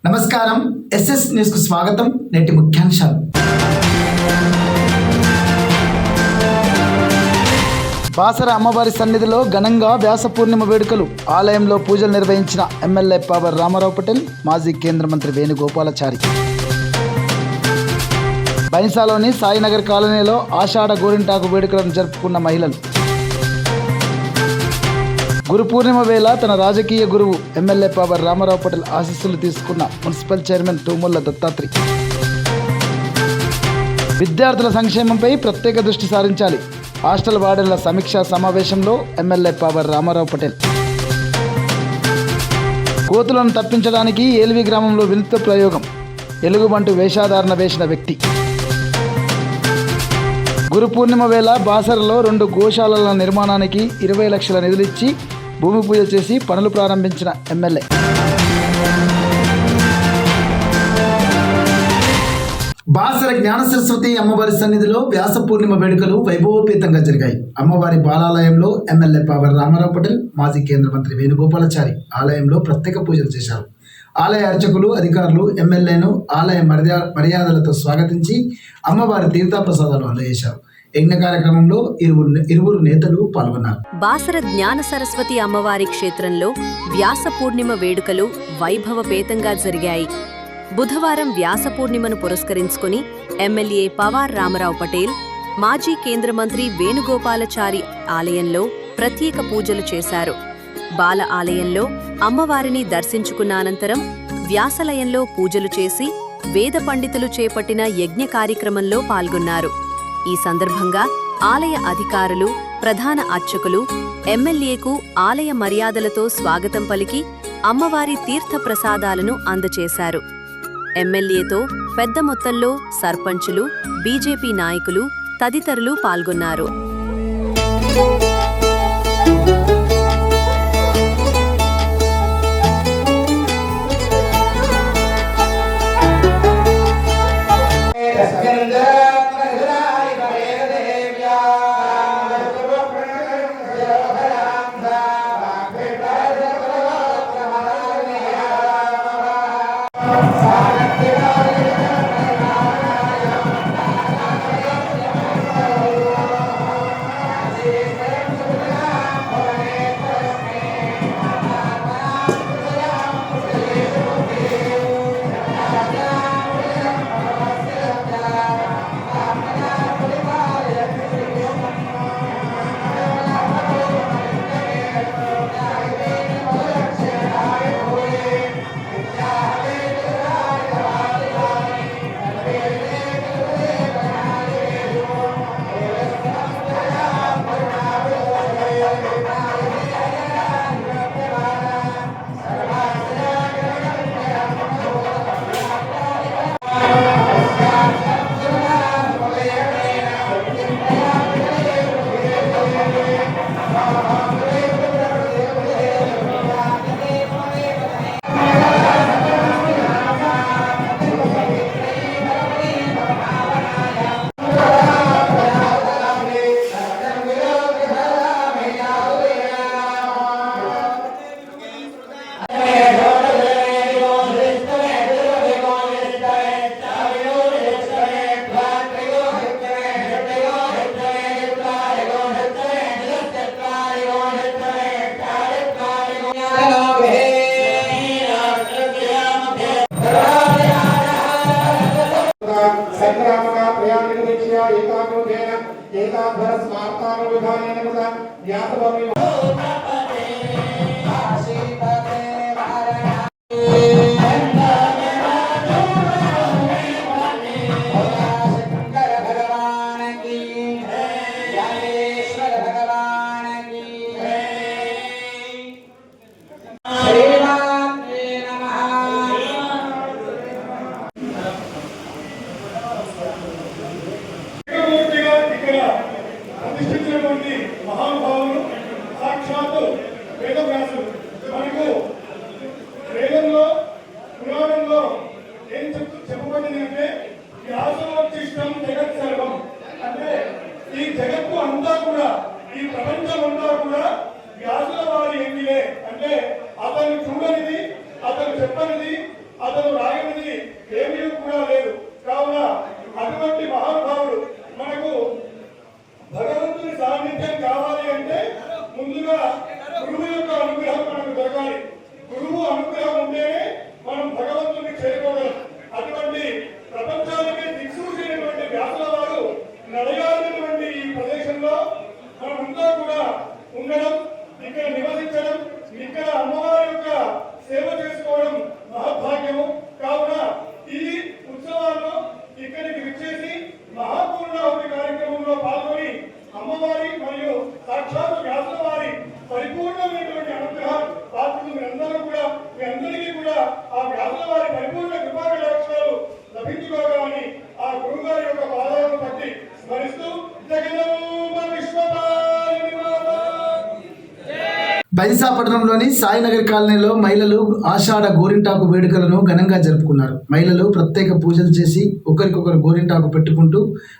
నమస్కారం, SS news కు స్వాగతం. నేటి ముఖ్యాంశాలు. బాసర అమ్మవారి సన్నిధిలో ఘనంగా వ్యాస పూర్ణిమ వేడుకలు. ఆలయంలో పూజలు నిర్వహించిన ఎమ్మెల్యే పవర్ రామారావు పటేల్, మాజీ కేంద్ర మంత్రి వేణుగోపాలాచారి. బైన్సాలోని సాయినగర్ కాలనీలో ఆషాఢ గోరింటాకు వేడుకలను జరుపుకున్న మహిళలు. గురు పూర్ణిమ వేళ తన రాజకీయ గురువు ఎమ్మెల్యే పవర్ రామారావు పటేల్ ఆశీస్సులు తీసుకున్న మున్సిపల్ చైర్మన్ తూముళ్ల దత్తాత్రి. విద్యార్థుల సంక్షేమంపై ప్రత్యేక దృష్టి సారించాలి. హాస్టల్ వార్డెన్ల సమీక్షా సమావేశంలో ఎమ్మెల్యే పవర్ రామారావు పటేల్. కోతులను తప్పించడానికి ఏల్వి గ్రామంలో వినూత్న ప్రయోగం. ఎలుగుబంటు వేషధారణ వేసిన వ్యక్తి. గురు పూర్ణిమ వేళ బాసరలో 2 గోశాలల నిర్మాణానికి 20 లక్షల నిధులిచ్చి భూమి పూజ చేసి పనులు ప్రారంభించిన ఎమ్మెల్యే. బాసర జ్ఞాన సరస్వతి అమ్మవారి సన్నిధిలో వ్యాస పూర్ణిమ వేడుకలు వైభవోపేతంగా జరిగాయి. అమ్మవారి బాలాలయంలో ఎమ్మెల్యే పవర్ రామారావు పటేల్, మాజీ కేంద్ర మంత్రి వేణుగోపాలాచారి ఆలయంలో ప్రత్యేక పూజలు చేశారు. ఆలయ అర్చకులు, అధికారులు ఎమ్మెల్యేను ఆలయ మర్యాదలతో స్వాగతించి అమ్మవారి తీర్థప్రసాదాలు అందజేశారు. యజ్ఞ కార్యక్రమంలో ఇరువురు నేతలు పాల్గొన్నారు. బాసర జ్ఞాన సరస్వతి అమ్మవారి క్షేత్రంలో వ్యాస పూర్ణిమ వేడుకలు వైభవపేతంగా జరిగాయి. బుధవారం వ్యాస పూర్ణిమను పురస్కరించుకుని ఎమ్మెల్యే పవార్ రామారావు పటేల్, మాజీ కేంద్ర మంత్రి వేణుగోపాలాచారి ఆలయంలో ప్రత్యేక పూజలు చేశారు. బాల ఆలయంలో అమ్మవారిని దర్శించుకున్న అనంతరం వ్యాసలయంలో పూజలు చేసి వేద పండితులు చేపట్టిన యజ్ఞ కార్యక్రమంలో పాల్గొన్నారు. ఈ సందర్భంగా ఆలయ అధికారులు, ప్రధాన అర్చకులు ఎమ్మెల్యేకు ఆలయ మర్యాదలతో స్వాగతం పలికి అమ్మవారి తీర్థ ప్రసాదాలను అందజేశారు. ఎమ్మెల్యేతో పెద్ద మొత్తంలో సర్పంచులు, బీజేపీ నాయకులు తదితరులు పాల్గొన్నారు. ప్రతిష్ఠించినటువంటి మహానుభావులు బైన్సా పట్టణంలోని సాయినగర్ కాలనీలో మహిళలు ఆషాఢ గోరింటాకు వేడుకలను ఘనంగా జరుపుకున్నారు. మహిళలు ప్రత్యేక పూజలు చేసి ఒకరికొకరు గోరింటాకు పెట్టుకుంటూ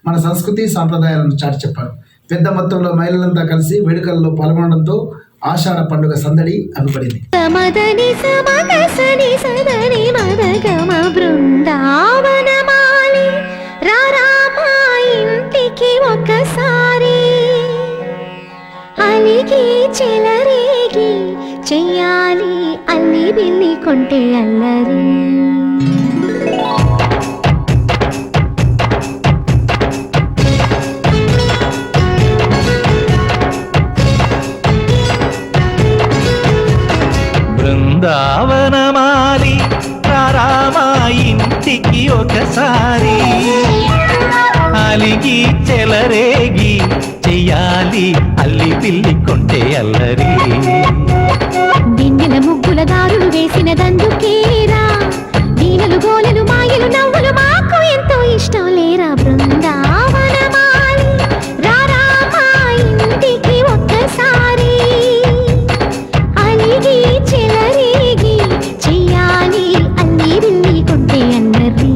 మన సంస్కృతి సాంప్రదాయాలను చాటి చెప్పారు. పెద్ద మొత్తంలో మహిళలంతా కలిసి వేడుకల్లో పాల్గొనడంతో ఆషాఢ పండుగ సందడి అగుపడింది. చెలరేగి చెయ్యాలి అల్లి బిల్లి కొంటే అల్లరి. బృందావనమాలి రామా ఇంటికి ఒకసారి అలిగి చెలరేగి చెయ్యాలి అల్లి పిల్లి కొంటే అల్లరి. దిన్నెల ముగ్గుల దారులు వేసిన దందుకేరా, దీనలు గోలలు మాయలు నవ్వులు మాకు ఎంతో ఇష్టం లేరా. బృందావనమాలి రామా ఇంటికి ఒక్కసారి అలిగి చెలరేగి చెయ్యాలి అల్లి బిల్లి కొంటే అల్లరి.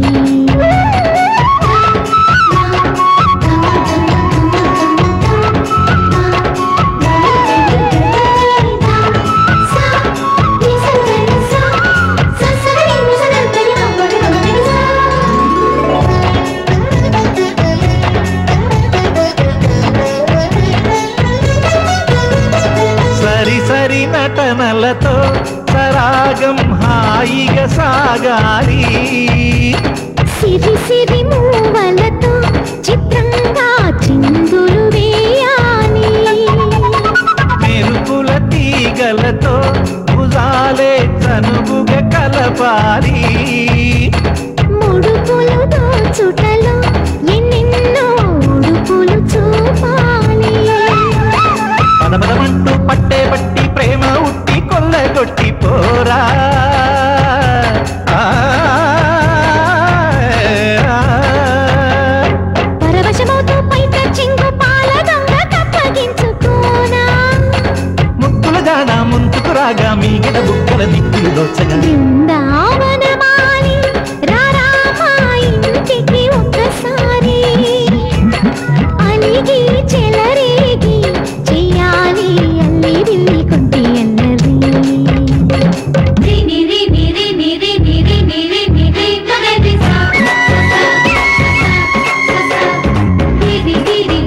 సరి నటనలతో సరాగం హాయిగా సాగాలి. సిరి సిరి మూవలతో చిత్రంగా చిందులు వేయాలి. మెరుపుల తీగలతో భుజాలే చనువుగా కలపాలి. ముడుపులు దోచుటలో ఎన్నెన్నో ఉడుపులు చూపాలి. పదపదమంటూ పట్టే బట్టి ప్రేమ ఉట్టి కొల్లగొట్టి పోరా. పరవశమవుతూ పైట చెంగు పాల దొంగ కప్పగించుకోనా. ముక్కుల జాడ ముందుకు రాగా మీగడ బుక్కల దిక్కులు దోచగా. బృందావనమాలి రామా ఇంటికి ఒక్కసారి అలిగి చెలరేగి చెయ్యాలి అల్లి బిల్లి కొంటే అల్లరి.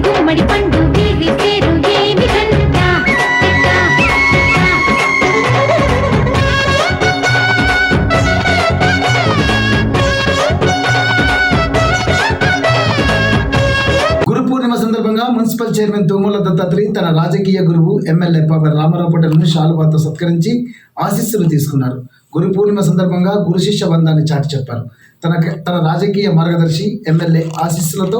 గుమ్మడి పండు వీరి పేరు ఏమి కంటా. గురు పూర్ణిమ సందర్భంగా మున్సిపల్ చైర్మన్ తుమ్మల దత్తాత్రి తన రాజకీయ గురువు ఎమ్మెల్యే పవర్ రామారావు పటేల్ను శాలువాతో సత్కరించి ఆశీస్సులు తీసుకున్నారు. గురు పూర్ణిమ సందర్భంగా గురు శిష్య బంధాన్ని చాటి చెప్పారు. తన రాజకీయ మార్గదర్శి ఎమ్మెల్యే ఆశీస్సులతో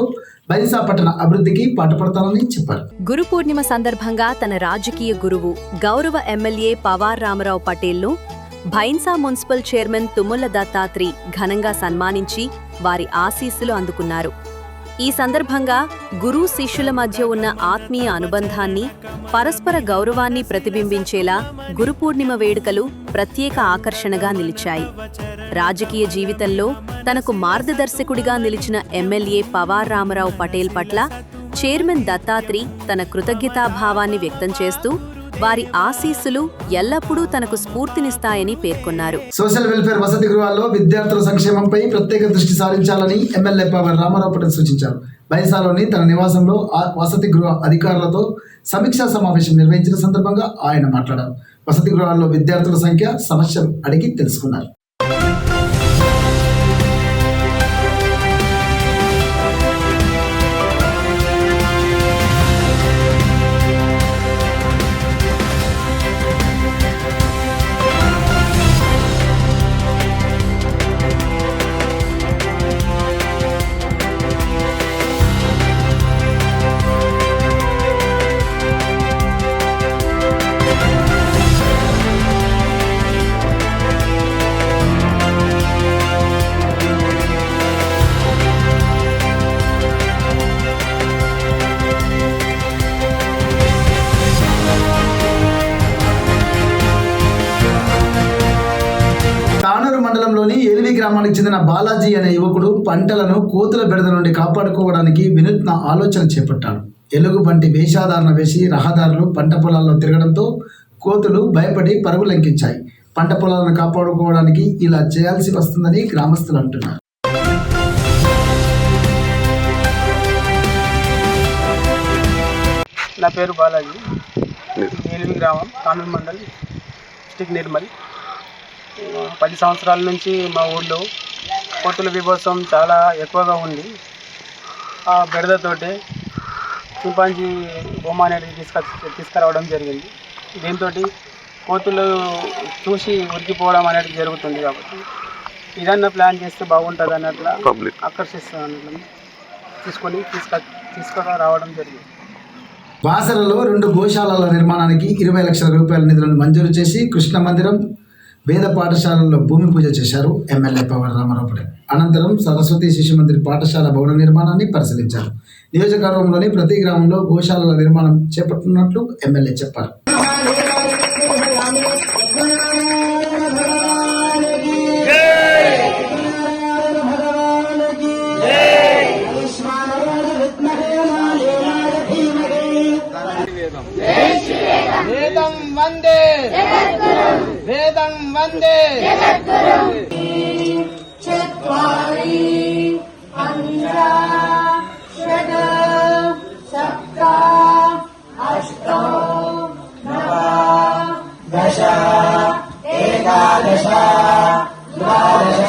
బైన్సా పట్టణ అభివృద్ధికి పాటుపడతానని చెప్పారు. గురు పూర్ణిమ సందర్భంగా తన రాజకీయ గురువు గౌరవ ఎమ్మెల్యే పవార్ రామారావు పటేల్ను బైన్సా మున్సిపల్ చైర్మన్ తుమ్మల దత్తాత్రి ఘనంగా సన్మానించి వారి ఆశీస్సులు అందుకున్నారు. ఈ సందర్భంగా గురు శిష్యుల మధ్య ఉన్న ఆత్మీయ అనుబంధాన్ని, పరస్పర గౌరవాన్ని ప్రతిబింబించేలా గురు పూర్ణిమ వేడుకలు ప్రత్యేక ఆకర్షణగా నిలిచాయి. రాజకీయ జీవితంలో తనకు మార్గదర్శకుడిగా నిలిచిన ఎమ్మెల్యే పవార్ రామారావు పటేల్ పట్ల చైర్మన్ దత్తాత్రి తన కృతజ్ఞతాభావాన్ని వ్యక్తం చేస్తూ వారి ఆశీస్సులు ఎల్లప్పుడూ తనకు స్ఫూర్తినిస్తాయని పేర్కొన్నారు. సోషల్ వెల్ఫేర్ వసతి గృహాల్లో విద్యార్థుల సంక్షేమంపై ప్రత్యేక దృష్టి సారించాలని ఎమ్మెల్యే పవర్ రామారావు పటేల్ సూచించారు. బైన్సాలోని తన నివాసంలో వసతి గృహ అధికారులతో సమీక్షా సమావేశం నిర్వహించిన సందర్భంగా ఆయన మాట్లాడారు. వసతి గృహాల్లో విద్యార్థుల సంఖ్య, సమస్యలు అడిగి తెలుసుకున్నారు. గ్రామానికి చెందిన బాలాజీ అనే యువకుడు పంటలను కోతుల బెడద నుండి కాపాడుకోవడానికి వినూత్న ఆలోచన చేపట్టాడు. ఎలుగుబంటి వేషాధారణ వేసి రహదారులు పంట పొలాల్లో తిరగడంతో కోతులు భయపడి పరుగులెంకించాయి. పంట పొలాలను కాపాడుకోవడానికి ఇలా చేయాల్సి వస్తుందని గ్రామస్తులు అంటున్నారు. నా పేరు బాలాజీ, ఏలిమి గ్రామం, కానూరు మండల్, డిస్టిక్ నిర్మల్. 10 సంవత్సరాల నుంచి మా ఊళ్ళో కోతుల విభోత్సవం చాలా ఎక్కువగా ఉంది. ఆ బెడదతోటి చింపాంజీ బొమ్మ అనేది తీసుకురావడం జరిగింది. దీంతో కోతులు చూసి ఉరికిపోవడం అనేది జరుగుతుంది. కాబట్టి ఇదన్నా ప్లాన్ చేస్తే బాగుంటుంది అన్నట్లా ఆకర్షిస్తాం అన్నట్లు తీసుకొని రావడం జరిగింది. బాసరలో 2 గోశాలల నిర్మాణానికి 20 లక్షల రూపాయల నిధులను మంజూరు చేసి కృష్ణ మందిరం, వేద పాఠశాలల్లో భూమి పూజ చేశారు ఎమ్మెల్యే పవర్ రామారావు పటేల్. అనంతరం సరస్వతి శిశు మందిర్ పాఠశాల భవన నిర్మాణాన్ని పరిశీలించారు. నియోజకవర్గంలోని ప్రతి గ్రామంలో గోశాలల నిర్మాణం చేపట్టనున్నట్లు ఎమ్మెల్యే చెప్పారు. వేదం వందే వేదం వందే చత్వారి పంచ షడ్ సప్త అష్ట నవ దశ ఏకాదశ ద్వాదశ.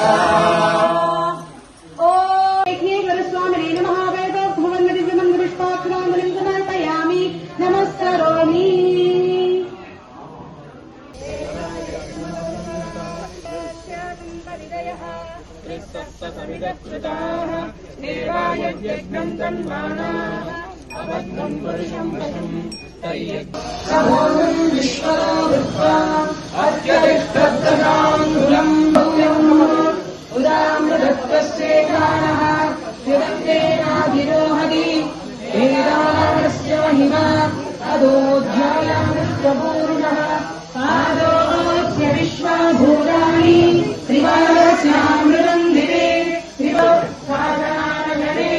నమస్కారామి. విశ్వభూతాని త్రివారస్యామృతందిరే త్రివారానగరే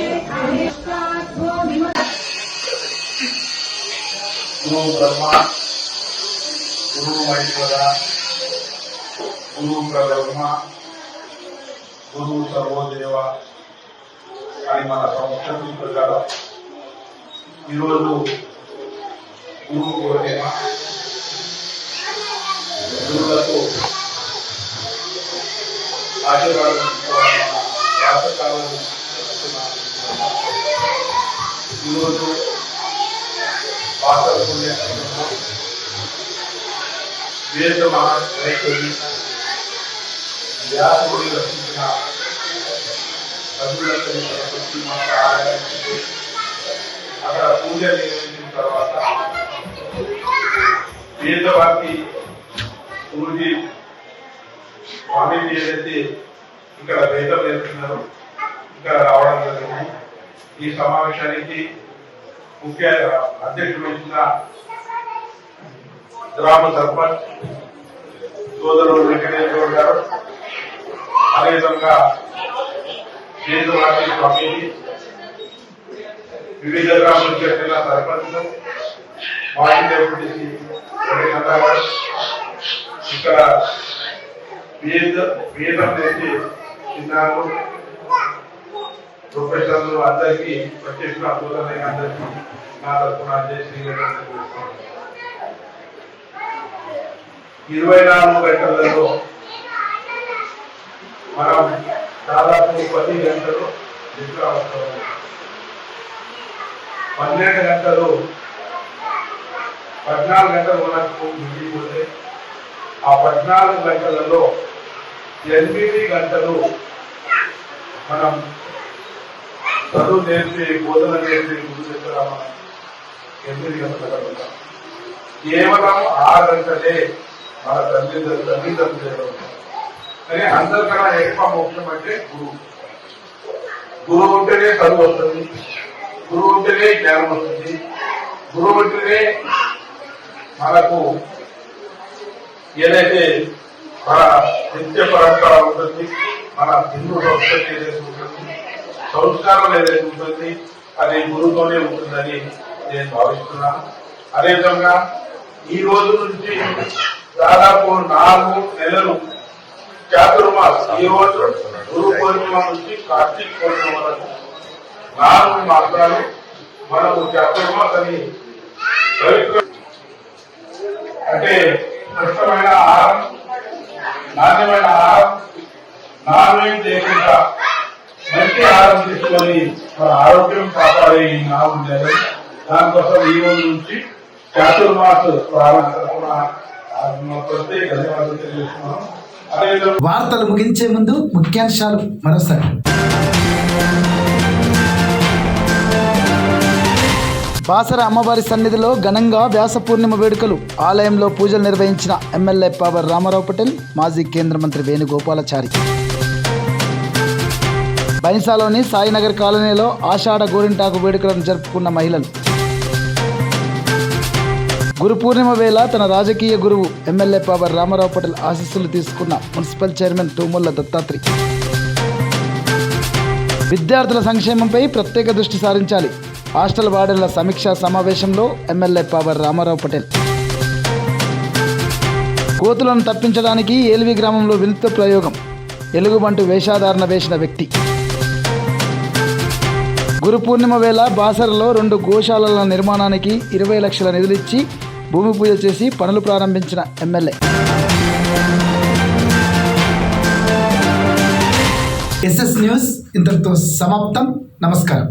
గురు బ్రహ్మ, గురు మహేశ్వర, గురు బ్రహ్మ, గురు సర్వోదేవ అని మన సంస్కృతి ప్రకారం ఈరోజు గురువు పూర్ణిమ. గురువులకు ఆశీర్వాదం వ్యాసకాలం ఈరోజు బాసర పుణ్యక్షేత్రంలో వేద మహాశైలి వ్యాసుడి రచించిన సభ్యులందరి సరస్వతి మాత ఆలయానికి అక్కడ పూజ నిర్వహించిన తర్వాత వేదవాకి గురుజీ స్వామీజీ ఏదైతే ఇక్కడ వేదం నేర్చుకున్నారో ఇక్కడ రావడం జరిగింది. ఈ సమావేశానికి ముఖ్య అధ్యక్షుడు వహించిన గ్రామ సర్పంచ్ సోదరుడు వెంకటేశ్వర గారు, అదేవిధంగా వేదవాకి స్వామీజీ, వివిధ గ్రామాల చెందిన సర్పంచ్లు, మాజీ డెప్యూటీ గారు, ఇక్కడ వేదం చేసి చిన్నారు ప్రొఫెసర్లు అందరికీ ప్రత్యేక అద్భుతమైన అందరికీ నా తరఫున చేసి 24 గంటలలో మనం దాదాపు 10 గంటలు నిద్ర అవసరం, 12 గంటలు 14 గంటలు మనకు మిగిలిపోతే ఆ 14 గంటలలో 8 గంటలు మనం చదువు నేర్పి బోధన నేర్పి గురు దగ్గర మనం 8 గంటలు గడుపుతాం. కేవలం 6 గంటలే మన తల్లిదండ్రులు. కానీ అందరికన్నా ఎక్కువ ముఖ్యం అంటే గురువు. గురువు ఉంటేనే చదువు వస్తుంది, గురువు ఉంటేనే జ్ఞానం వస్తుంది, గురువు ఉంటేనే మనకు ఏదైతే మన నిత్య పరంపర ఉంటుంది, మన హిందూ సంస్కృతి ఏదైతే ఉంటుంది, సంస్కారం ఏదైతే ఉంటుంది అది గురువుతోనే ఉంటుందని నేను భావిస్తున్నాను. అదేవిధంగా ఈ రోజు నుంచి దాదాపు 4 నెలలు చాతుర్మాస్, ఈ రోజు గురు పూర్ణిమ నుంచి కార్తీక పూర్ణిమ వరకు 4 మాసాలు మనము చాతుర్మాస్ అని పవిత్ర అంటే స్పష్టమైన ఆహారం, నాణ్యమైన ఆహారం, నాన్ లేకుండా మంచి ఆహారం తీసుకొని మన ఆరోగ్యం కాపాడే ఈ 4 నెలలు, దానికోసం ఈ రోజు నుంచి చాతుర్మాస ప్రత్యేక ధన్యవాదాలు తెలియజేస్తున్నాం. అదేవిధంగా వార్తలు ముగించే ముందు ముఖ్యాంశాలు మరోసారి. బాసర అమ్మవారి సన్నిధిలో ఘనంగా వ్యాస పూర్ణిమ వేడుకలు. ఆలయంలో పూజలు నిర్వహించిన ఎమ్మెల్యే పవర్ రామారావు పటేల్, మాజీ కేంద్ర మంత్రి వేణుగోపాలాచారి. బైన్సాలోని సాయినగర్ కాలనీలో ఆషాఢ గోరింటాకు వేడుకలను జరుపుకున్న మహిళలు. గురు పూర్ణిమ వేళ తన రాజకీయ గురువు ఎమ్మెల్యే పవర్ రామారావు పటేల్ ఆశీస్సులు తీసుకున్న మున్సిపల్ చైర్మన్ తుమ్మల దత్తాత్రి. విద్యార్థుల సంక్షేమంపై ప్రత్యేక దృష్టి సారించాలి. హాస్టల్ వార్డెన్ల సమీక్షా సమావేశంలో ఎమ్మెల్యే పవర్ రామారావు పటేల్. కోతులను తప్పించడానికి ఏల్వి గ్రామంలో వినూత్న ప్రయోగం. ఎలుగుబంటు వేషాధారణ వేసిన వ్యక్తి. గురు పూర్ణిమ వేళ బాసరలో 2 గోశాలల నిర్మాణానికి 20 లక్షల నిధులిచ్చి భూమి పూజ చేసి పనులు ప్రారంభించిన ఎమ్మెల్యే. ఎస్ఎస్ న్యూస్ ఇంతటితో సమాప్తం. నమస్కారం.